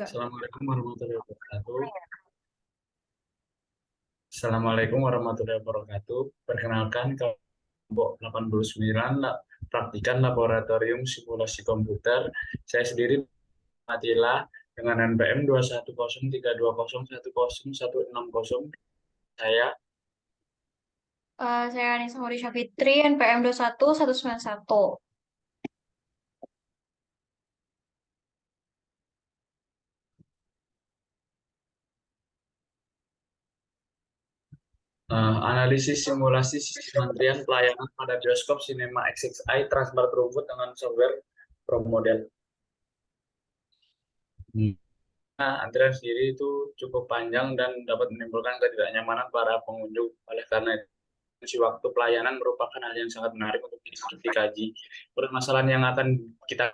Enggak. Assalamualaikum warahmatullahi wabarakatuh. Assalamualaikum warahmatullahi wabarakatuh. Perkenalkan kelompok 89 praktikan laboratorium simulasi komputer. Saya sendiri Atila dengan NPM 21032010160. Saya Saya Anissa Horisha Fitri, NPM 21191. analisis simulasi sistem antrian pelayanan pada bioskop Cinema XXI Transmart Rumput dengan software Pro Model. Nah, antrian sendiri itu cukup panjang dan dapat menimbulkan ketidaknyamanan para pengunjung. Oleh karena itu, si waktu pelayanan merupakan hal yang sangat menarik untuk dikaji. Permasalahan yang akan kita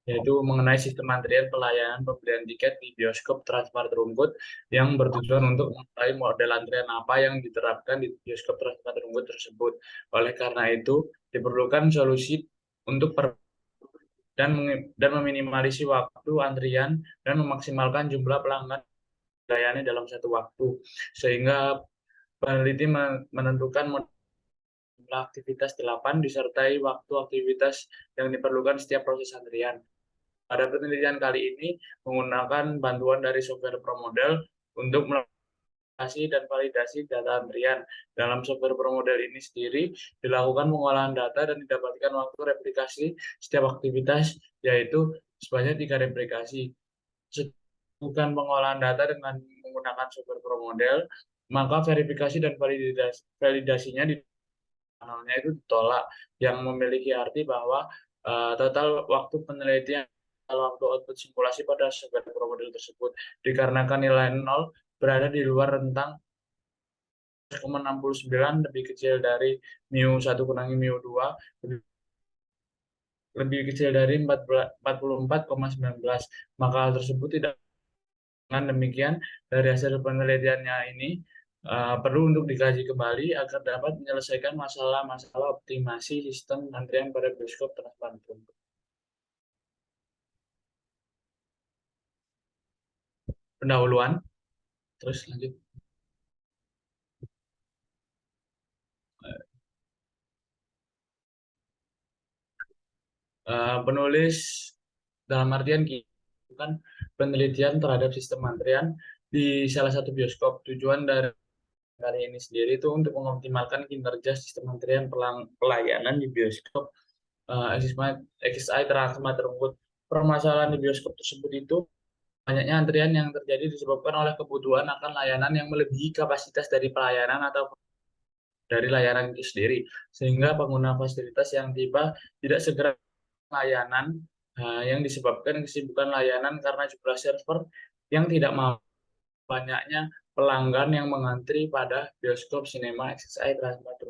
yaitu mengenai sistem antrian pelayanan pembelian tiket di bioskop Transmart Rungkut yang bertujuan untuk mengetahui model antrian apa yang diterapkan di bioskop Transmart Rungkut tersebut. Oleh karena itu, diperlukan solusi untuk dan meminimalisir waktu antrian dan memaksimalkan jumlah pelanggan dilayani dalam satu waktu, sehingga peneliti menentukan jumlah aktivitas 8 disertai waktu aktivitas yang diperlukan setiap proses antrian. Pada penelitian kali ini menggunakan bantuan dari software ProModel untuk melakukan dan validasi data antrian. Dalam software ProModel ini sendiri dilakukan pengolahan data dan didapatkan waktu replikasi setiap aktivitas, yaitu sebanyak 3 replikasi. Bukan pengolahan data dengan menggunakan software ProModel, maka verifikasi dan validasinya di panelnya itu ditolak, yang memiliki arti bahwa total waktu penelitian waktu output simulasi pada software ProModel tersebut dikarenakan nilai 0 berada di luar rentang 0,69 lebih kecil dari mu1 kurangi mu2 lebih kecil dari 44,19, maka hal tersebut tidak. Dengan demikian, dari hasil penelitiannya ini perlu untuk dikaji kembali agar dapat menyelesaikan masalah-masalah optimasi sistem antrian pada bioskop Transmart. Pendahuluan, terus lanjut. Penulis dalam artian kan penelitian terhadap sistem antrian di salah satu bioskop. Tujuan dari kali ini sendiri itu untuk mengoptimalkan kinerja sistem antrian pelayanan di bioskop XI Transmart Rungkut. Permasalahan di bioskop tersebut itu banyaknya antrian yang terjadi disebabkan oleh kebutuhan akan layanan yang melebihi kapasitas dari pelayanan atau dari layanan itu sendiri, sehingga pengguna fasilitas yang tiba tidak segera layanan yang disebabkan kesibukan layanan karena jumlah server yang tidak mampu, banyaknya pelanggan yang mengantri pada bioskop Cinema XXI Transmart.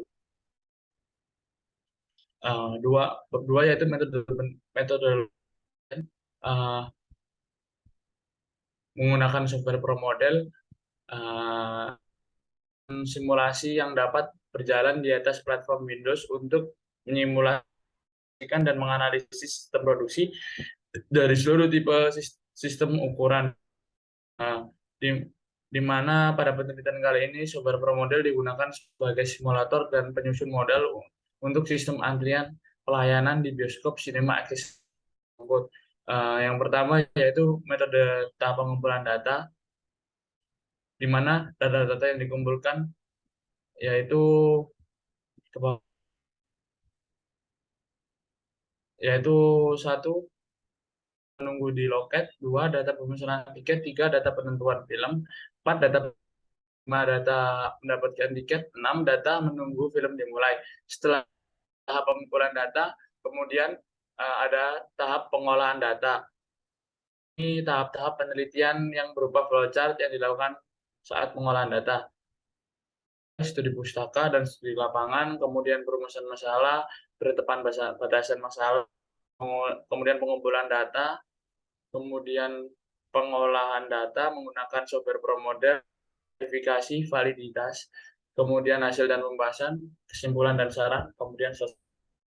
Dua yaitu metode menggunakan software ProModel, simulasi yang dapat berjalan di atas platform Windows untuk menyimulasikan dan menganalisis sistem produksi dari seluruh tipe sistem ukuran. Di, di mana pada penelitian kali ini software ProModel digunakan sebagai simulator dan penyusun modal untuk sistem antrian pelayanan di bioskop Cinema Access. Yang pertama yaitu metode tahap pengumpulan data, di mana data-data yang dikumpulkan yaitu yaitu satu, menunggu di loket, dua, data pemesanan tiket, tiga, data penentuan film, empat, data 5, data mendapatkan tiket, 6, data menunggu film dimulai. Setelah tahap pengumpulan data, kemudian ada tahap pengolahan data. Ini tahap-tahap penelitian yang berupa flowchart yang dilakukan saat pengolahan data. Studi pustaka dan studi lapangan, kemudian perumusan masalah, penetapan batasan masalah, kemudian pengumpulan data, kemudian pengolahan data menggunakan software ProModel, verifikasi validitas, kemudian hasil dan pembahasan, kesimpulan dan saran, kemudian selesai.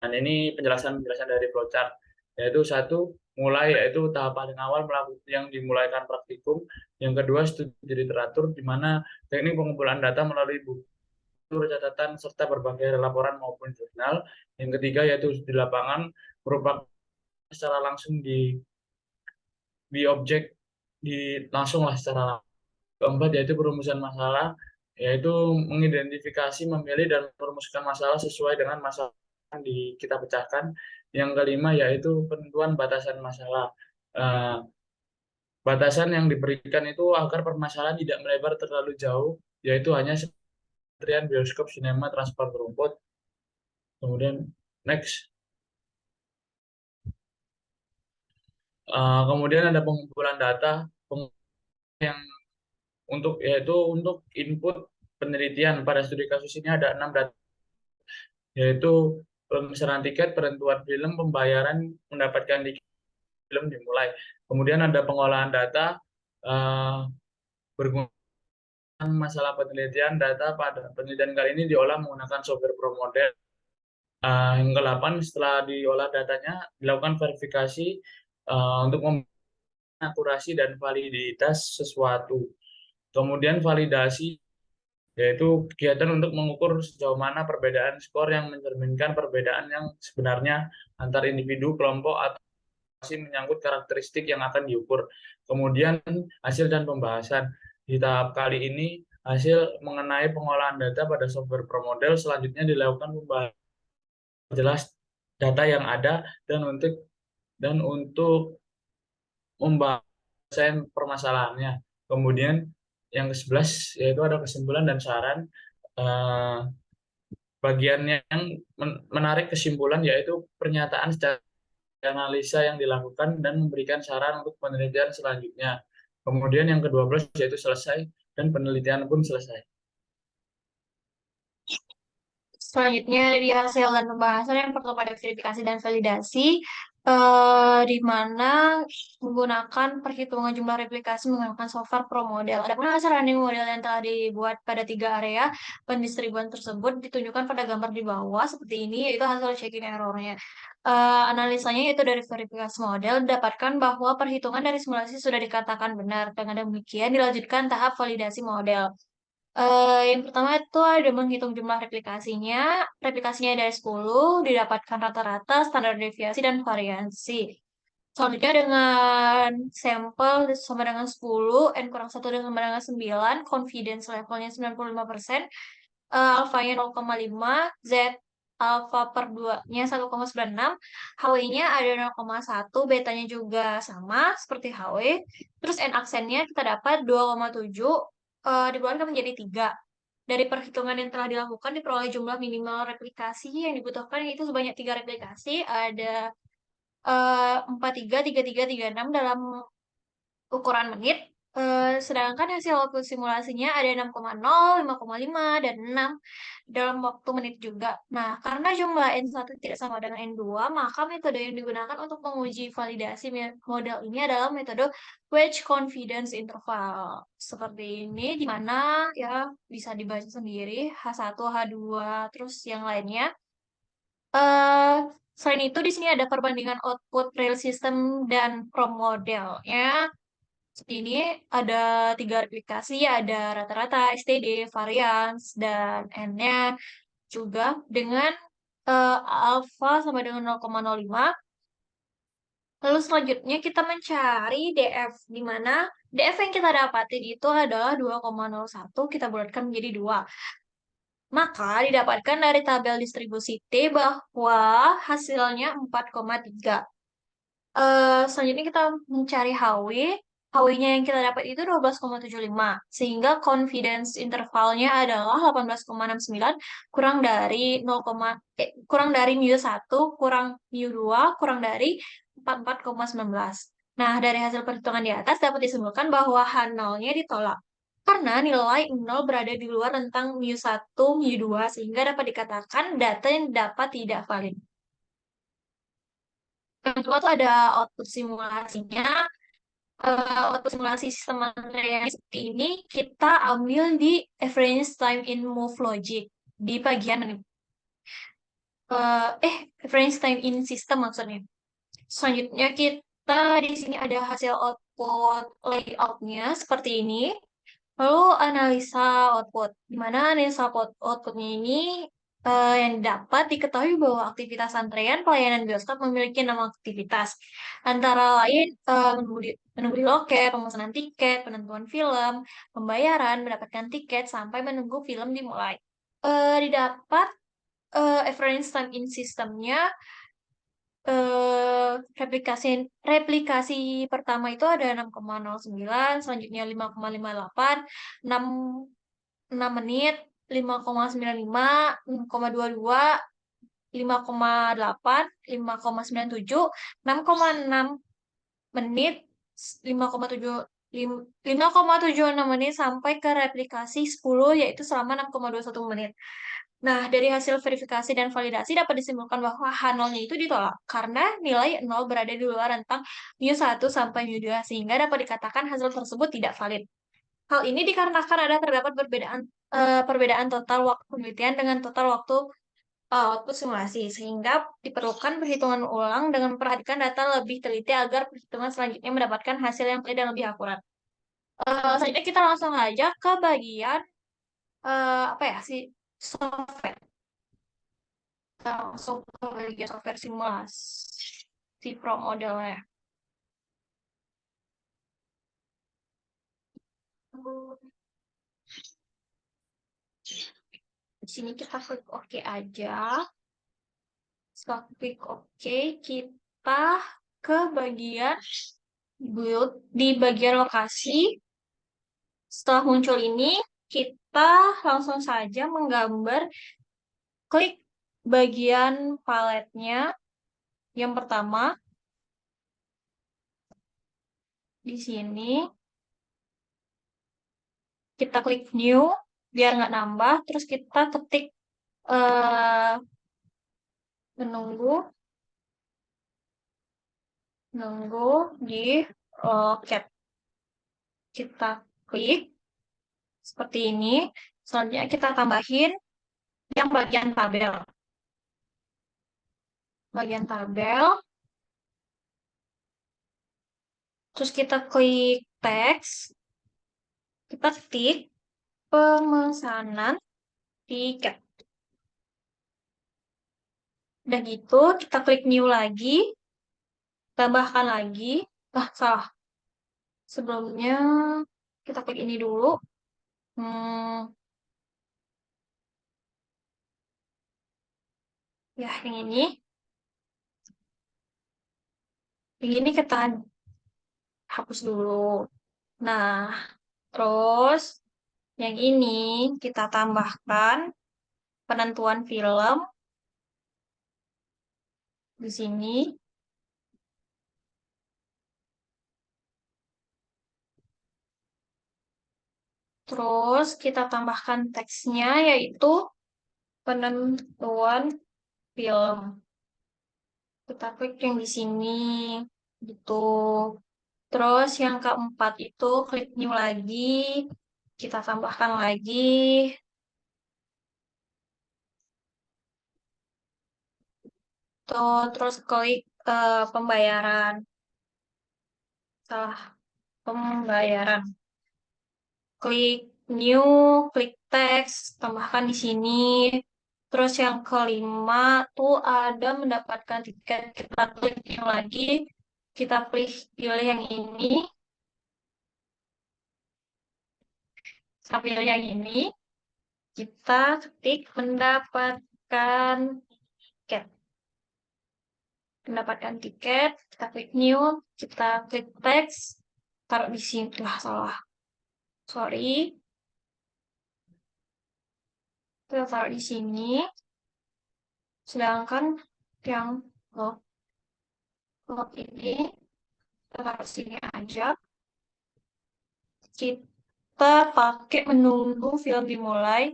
Dan ini penjelasan dari flowchart, yaitu satu, mulai, yaitu tahap paling awal melakukan yang dimulaikan praktikum. Yang kedua, studi literatur, di mana teknik pengumpulan data melalui buku, catatan, serta berbagai laporan maupun jurnal. Yang ketiga, yaitu di lapangan, merupakan secara langsung di objek, langsung lah secara langsung. Keempat, yaitu perumusan masalah, yaitu mengidentifikasi, memilih, dan merumuskan masalah sesuai dengan masalah yang kita pecahkan. Yang kelima, yaitu penentuan batasan masalah. Eh, Batasan yang diberikan itu agar permasalahan tidak melebar terlalu jauh, yaitu hanya seperti bioskop, sinema, transport rumput. Kemudian next. Kemudian ada pengumpulan data yang yaitu untuk input penelitian. Pada studi kasus ini ada 6 data, yaitu pemesanan tiket, penentuan film, pembayaran, mendapatkan tiket, film dimulai. Kemudian ada pengolahan data, eh, berguna masalah penelitian. Data pada penelitian kali ini diolah menggunakan software ProModel. Yang ke-8, setelah diolah datanya, dilakukan verifikasi untuk akurasi dan validitas sesuatu. Kemudian validasi, yaitu kegiatan untuk mengukur sejauh mana perbedaan skor yang mencerminkan perbedaan yang sebenarnya antar individu, kelompok, atau masih menyangkut karakteristik yang akan diukur. Kemudian hasil dan pembahasan. Di tahap kali ini, hasil mengenai pengolahan data pada software ProModel, selanjutnya dilakukan pembahasan jelas data yang ada dan untuk membahas permasalahannya. Kemudian yang ke-11, yaitu ada kesimpulan dan saran. Eh, Bagian yang menarik kesimpulan, yaitu pernyataan secara analisa yang dilakukan dan memberikan saran untuk penelitian selanjutnya. Kemudian yang ke-12, yaitu selesai dan penelitian pun selesai. Selanjutnya di hasil dan pembahasan yang perlu pada verifikasi dan validasi, di mana menggunakan perhitungan jumlah replikasi menggunakan software ProModel. Adapun hasil running model yang telah dibuat pada 3 area pendistribuan tersebut ditunjukkan pada gambar di bawah seperti ini, yaitu hasil check-in error-nya. Analisanya yaitu dari verifikasi model didapatkan bahwa perhitungan dari simulasi sudah dikatakan benar. Dengan demikian dilanjutkan tahap validasi model. Yang pertama itu ada menghitung jumlah replikasinya. Replikasinya dari 10, didapatkan rata-rata, standar deviasi, dan variansi. Selanjutnya dengan sampel sama dengan 10, N kurang 1 sama dengan 9, confidence levelnya 95%, alfanya 0,5, Z alfa per 2-nya 1,96, HW-nya ada 0,1, betanya juga sama seperti HW. Terus N aksennya kita dapat 2,7, dikeluarkan menjadi 3. Dari perhitungan yang telah dilakukan diperoleh jumlah minimal replikasi yang dibutuhkan yaitu sebanyak 3 replikasi. Ada 43, 33, 36 dalam ukuran menit. Sedangkan hasil output simulasinya ada 6,0, 5,5, dan 6 dalam waktu menit juga. Nah, karena jumlah N1 tidak sama dengan N2, maka metode yang digunakan untuk menguji validasi model ini adalah metode wedge confidence interval. Seperti ini, di mana ya bisa dibaca sendiri, H1, H2, terus yang lainnya. Eh, Selain itu, di sini ada perbandingan output real system dan prom modelnya. Seperti ini ada 3 replikasi, ada rata-rata, STD, varians, dan N-nya juga dengan alpha sama dengan 0,05. Lalu selanjutnya kita mencari DF, di mana DF yang kita dapatin itu adalah 2,01, kita bulatkan menjadi 2. Maka didapatkan dari tabel distribusi T bahwa hasilnya 4,3. Selanjutnya kita mencari HW. HW-nya yang kita dapat itu 12,75. Sehingga confidence intervalnya adalah 18,69 kurang dari kurang dari mu1 kurang mu2 kurang dari 44,19. Nah, dari hasil perhitungan di atas dapat disimpulkan bahwa H0-nya ditolak. Karena nilai 0 berada di luar rentang mu1, mu2, sehingga dapat dikatakan data yang dapat tidak valid. Yang kedua tuh ada output simulasinya. Output simulasi sistem material seperti ini kita ambil di reference time in move logic di bagian reference time in system maksudnya. Selanjutnya kita di sini ada hasil output layoutnya seperti ini. Lalu analisa output. Di mana analisa outputnya ini yang dapat diketahui bahwa aktivitas antrean pelayanan bioskop memiliki 6 aktivitas. Antara lain menunggu di loket, pemesanan tiket, penentuan film, pembayaran, mendapatkan tiket, sampai menunggu film dimulai. Didapat reference time in sistemnya eh replikasi replikasi pertama itu ada 6,09, selanjutnya 5,58, 6 6 menit, 5,95, 6,22, 5,8, 5,97, 6,6 menit, 5,7 5,76 menit sampai ke replikasi 10 yaitu selama 6,21 menit. Nah, dari hasil verifikasi dan validasi dapat disimpulkan bahwa H0-nya itu ditolak karena nilai 0 berada di luar rentang mu1 sampai mu2 sehingga dapat dikatakan hasil tersebut tidak valid. Hal ini dikarenakan terdapat perbedaan total waktu penelitian dengan total waktu output simulasi, sehingga diperlukan perhitungan ulang dengan memperhatikan data lebih teliti agar perhitungan selanjutnya mendapatkan hasil yang valid dan lebih akurat. Selanjutnya kita langsung aja ke bagian apa ya sih software. Kita langsung ke bagian software simulasi si pro modelnya. Di sini kita klik OK aja. Setelah klik OK, kita ke bagian build di bagian lokasi. Setelah muncul ini, kita langsung saja menggambar, klik bagian paletnya. Yang pertama, di sini, kita klik new, biar nggak nambah. Terus kita ketik eh, menunggu, di loket. Kita klik seperti ini. Selanjutnya kita tambahin yang bagian tabel. Bagian tabel. Terus kita klik teks. Kita ketik pemesanan tiket. Udah gitu, kita klik new lagi. Tambahkan lagi. Salah. Sebelumnya, kita klik ini dulu. Hmm, ya, yang ini. Yang ini kita hapus dulu. Nah, terus yang ini kita tambahkan penentuan film di sini. Terus kita tambahkan teksnya yaitu penentuan film. Kita klik yang di sini gitu. Terus yang keempat itu klik new lagi. Kita tambahkan lagi. Tuh, terus klik pembayaran. Salah, pembayaran. Klik new, klik teks, tambahkan di sini. Terus yang kelima tuh ada mendapatkan tiket. Kita klik new lagi. Kita pilih yang ini. Sambil yang ini, kita ketik mendapatkan tiket. Mendapatkan tiket, kita klik new, kita klik teks, taruh di sini. Salah. Sorry. Kita taruh di sini. Sedangkan yang log ini, kita taruh sini aja. Kita pakai menunggu film dimulai.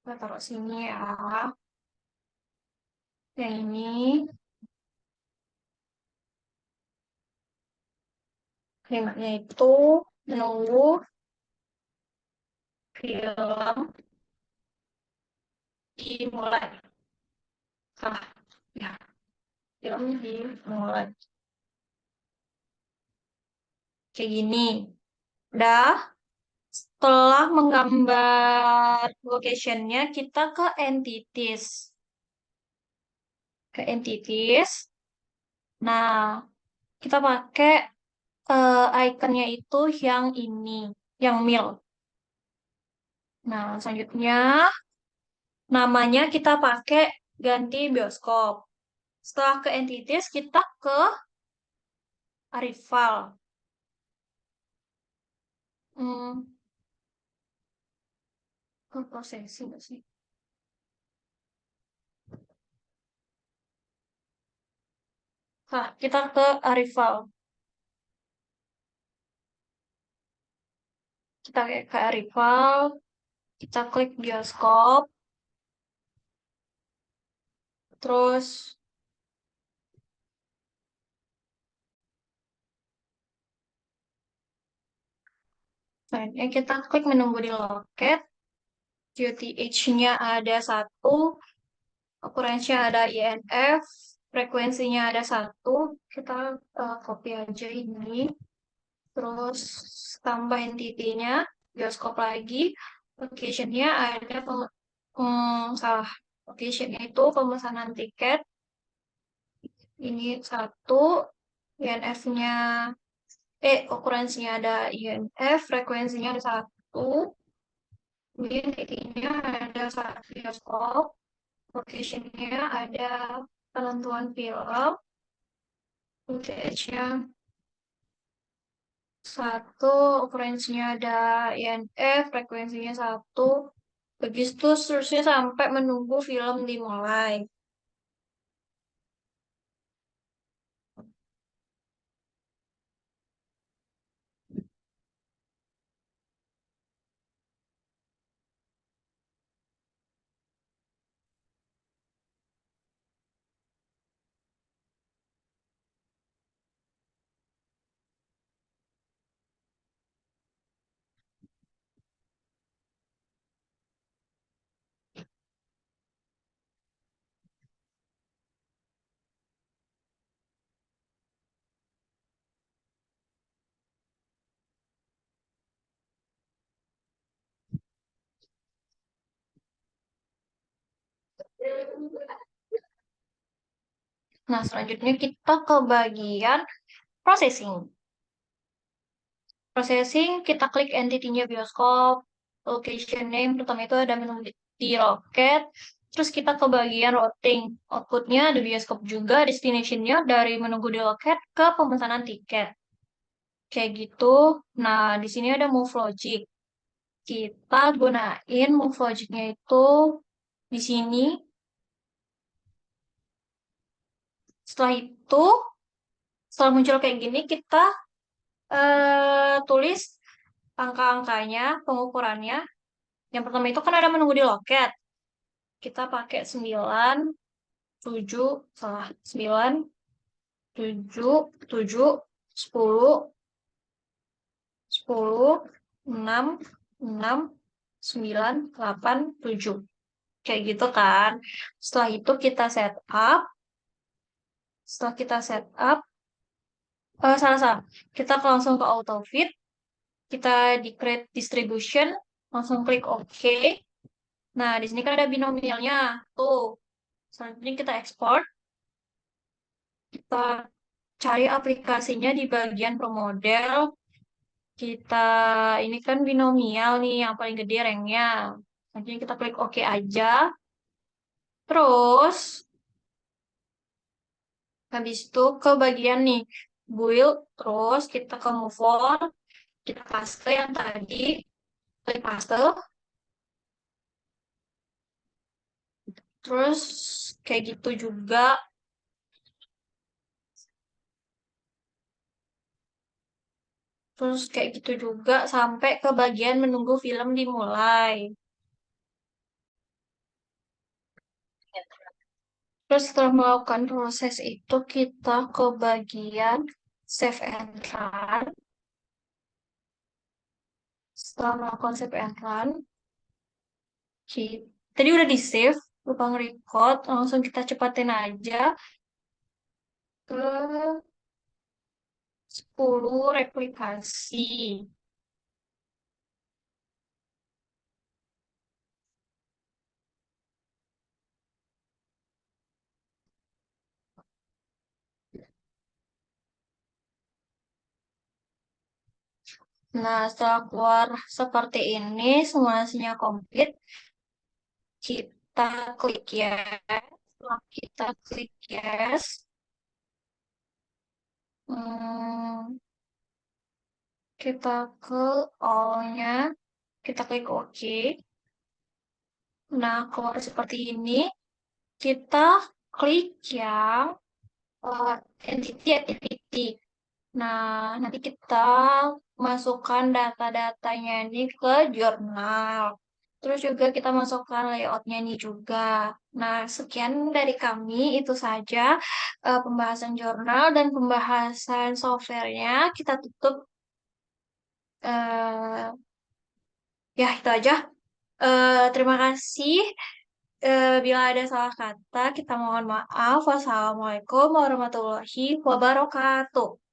Kita taruh sini ya. Yang ini. Kalimatnya itu menunggu film dimulai. Salah. Ya, film dimulai. Kayak gini. Udah, setelah menggambar locationnya, kita ke entities. Ke entities. Nah, kita pakai ikonnya itu yang ini, yang mil. Nah, selanjutnya namanya kita pakai ganti bioskop. Setelah ke entities, kita ke Arrival. Hmm, ke prosesi nggak sih? Nah, kita ke Arrival. Kita ke Arrival, kita klik bioskop, terus selanjutnya kita klik menunggu di loket. QTH-nya ada satu, occurrence-nya ada INF, frekuensinya ada satu. Kita copy aja ini. Terus tambah entity-nya, bioskop lagi. Location-nya ada, salah. Location-nya itu pemesanan tiket. Ini satu, INF-nya, okuransinya ada INF, frekuensinya ada satu, kemudian titiknya ada satu bioskop, location-nya ada penentuan film, UTH-nya satu, okuransinya ada INF, frekuensinya satu, begitu seterusnya sampai menunggu film dimulai. Nah, selanjutnya kita ke bagian processing. Processing, kita klik entity-nya bioskop, location name, pertama itu ada menu di loket, terus kita ke bagian routing. Outputnya ada bioskop juga, destination-nya dari menunggu di loket ke pemesanan tiket. Kayak gitu. Nah, di sini ada move logic. Kita gunain move logic-nya itu di sini. Setelah itu, setelah muncul kayak gini, kita tulis angka-angkanya, pengukurannya. Yang pertama itu kan ada menunggu di loket. Kita pakai 9, 7, salah, 9, 7, 7, 10, 10, 6, 6, 9, 8, 7. Kayak gitu kan. Setelah itu kita set up. Setelah kita set up, salah, salah. Kita langsung ke auto fit. Kita di create distribution. Langsung klik OK. Nah, di sini kan ada binomialnya. Tuh. Selanjutnya kita ekspor. Kita cari aplikasinya di bagian promodel. Kita, ini kan binomial nih, yang paling gede ranknya. Nanti kita klik OK aja. Terus, habis itu ke bagian nih, build. Terus kita ke move on. Kita paste yang tadi. Klik paste. Terus, kayak gitu juga. Terus kayak gitu juga sampai ke bagian menunggu film dimulai. Terus setelah melakukan proses itu kita ke bagian save and run. Setelah melakukan save and run, tadi udah di save, lupa nge-record, langsung kita cepatin aja ke 10 replikasi. Nah, setelah keluar seperti ini, simulasinya komplit, kita klik yes. Setelah kita klik yes, hmm, kita ke all-nya, kita klik OK. Nah, keluar seperti ini, kita klik yang entity activity. Nah, nanti kita masukkan data-datanya ini ke jurnal. Terus juga kita masukkan layoutnya ini juga. Nah, sekian dari kami. Itu saja pembahasan jurnal dan pembahasan softwarenya. Kita tutup. eh Ya, itu aja. Terima kasih. Bila ada salah kata, kita mohon maaf. Wassalamualaikum warahmatullahi wabarakatuh.